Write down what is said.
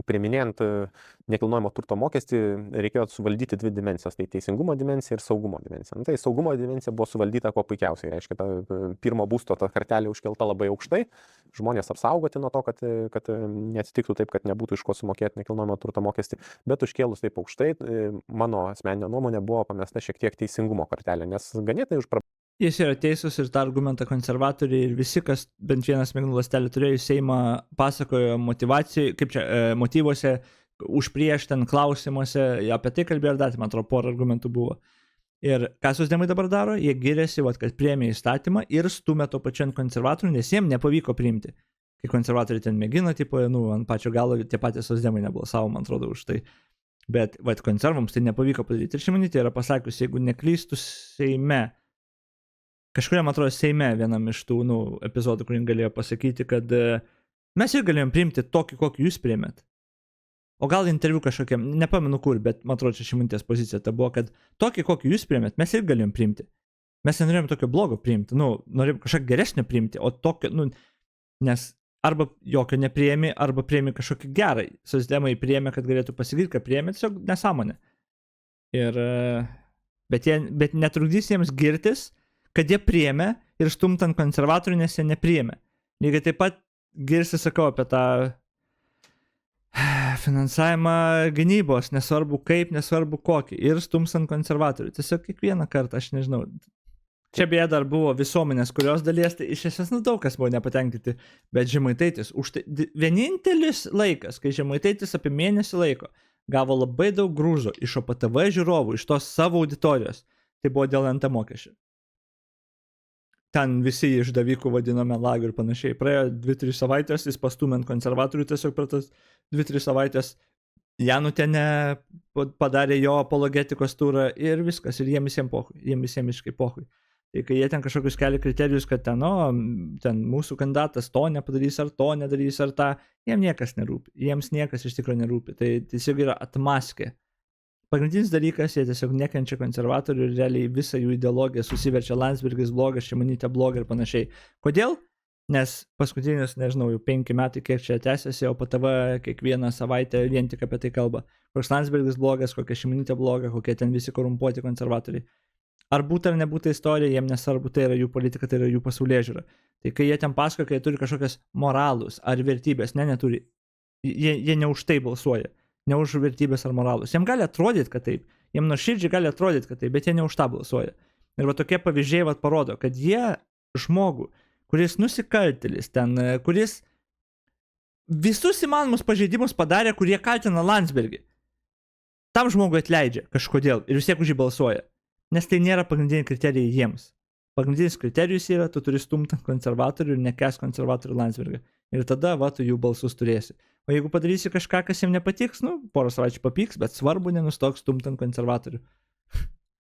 priiminėjant nekilnojamo turto mokestį reikėjo suvaldyti dvi dimensijas, tai teisingumo dimensija ir saugumo dimensija. Tai saugumo dimensija buvo suvaldyta kuo puikiausiai, reiškia, ta pirmo būsto ta kartelė užkelta labai aukštai, žmonės apsaugoti nuo to, kad neatsitiktų taip, kad nebūtų iš ko sumokėti nekilnojamo turto mokestį, bet užkėlus taip aukštai, mano asmeninė nuomonė buvo pamesta šiek tiek teisingumo kartelė, nes ganėtinai Jis yra teisus ir tą argumentą konservatoriai ir visi, kas bent vieną smegenų ląstelę turėjo į Seimą, pasakojo motyvacijai, kaip čia, motyvuose, už prieš ten klausimuose, apie tai kalbėjo ir dar, man atrodo, porą argumentų buvo. Ir ką socdemai dabar daro, jie giriasi, kad priėmė įstatymą ir stumė to pačiu ant konservatorių, nes jiems nepavyko priimti. Kai konservatoriai ten mėgino, tipo, ant pačio galo tie patys socdemai nebalsavo, man atrodo, už tai. Bet konservams tai nepavyko padaryti. Ir Šimonytė yra pasakius, jeigu neklystų Seime, kažkuriam atrodo Seime vienam iš tų epizodų, kurį galėjo pasakyti, kad mes ir galėjom priimti tokį, kokį jūs priėmėt. O gal interviu kažkokiam, nepamenu kur, bet man atrodo, čia Šimonytės pozicija ta buvo, kad tokį, kokį jūs priėmėt, mes ir galėjom priimti. Mes nenorėjom tokio blogo priimti, norėjom kažką geresnio priimti, o tokio, nes arba jokio nepriėmė, arba priėmė kažkokį gerą. Socdemai priėmė, kad galėtų pasigirti, kad priėmė, tiesiog nesąmonė. Bet netrukdys jiems girtis, kad jie priėmė ir stumtant konservatorių, nes jie nepriėmė. Lygiai taip pat girsi, sakau, apie tą finansavimą gynybos, nesvarbu kaip, nesvarbu kokį, ir stumstant konservatorių. Tiesiog kiekvieną kartą, aš nežinau. Čia beje dar buvo visuomenės, kurios dalies, tai iš esmės daug kas buvo nepatenkinti, bet Žemaitaitis, vienintelis laikas, kai Žemaitaitis apie mėnesį laiko gavo labai daug grūžo iš OPTV žiūrovų, iš tos savo auditorijos, tai buvo dėl NT mokesčių. Ten visi išdavikų vadino melagių ir panašiai. Praėjo 2-3 savaitės, jis pastumė ant konservatorių tiesiog per tas 2-3 savaitės. Janutienė padarė jo apologetikos turą ir viskas. Ir jiems visiems pohui. Jiems visiems iškai pohui. Tai kai jie ten kažkokius kelia kriterijus, kad ten mūsų kandidatas to nepadarys, ar to nedarys, ar tą, jiems niekas nerūpi. Jiems niekas iš tikrųjų nerūpi. Tai tiesiog yra atmaskė. Pagrindinis dalykas, jie tiesiog nekenčia konservatorių ir realiai visą jų ideologiją susiverčia Landsbergis blogas, Šimonytė bloga ir panašiai. Kodėl? Nes paskutinius, nežinau, jau 5 metai, kiek čia tęsiasi, o PTV kiekvieną savaitę vien tik apie tai kalba. Koks Landsbergis blogas, kokia Šimonytė bloga, kokie ten visi korumpuoti konservatoriai. Ar būtų ar nebūtų istorija, jiems nesvarbu, tai yra jų politika, tai yra jų pasaulėžiūra. Tai kai jie ten pasako, kai jie turi kažkokias moralus ar vertybės, neturi, jie ne už tai balsuoja. Ne už vertybės ar moralus. Jiems gali atrodyti, kad taip. Jiems nuoširdžiai gali atrodyti, kad taip, bet jie ne už tą balsuoja. Ir tokie pavyzdžiai parodo, kad jie žmogų, kuris nusikaltėlis ten, kuris visus įmanomus pažeidimus padarė, kurie kaltina Landsbergį. Tam žmogui atleidžia kažkodėl ir vis tiek už jį balsuoja. Nes tai nėra pagrindiniai kriterijai jiems. Pagrindinis kriterijus yra, tu turi stumti konservatorių ir nekęs konservatorių Landsbergį. Ir tada, tu jų balsus turėsi. O jeigu padarysi kažką, kas jiems nepatiks, porą savaičių papyks, bet svarbu nenustok stumti konservatorių.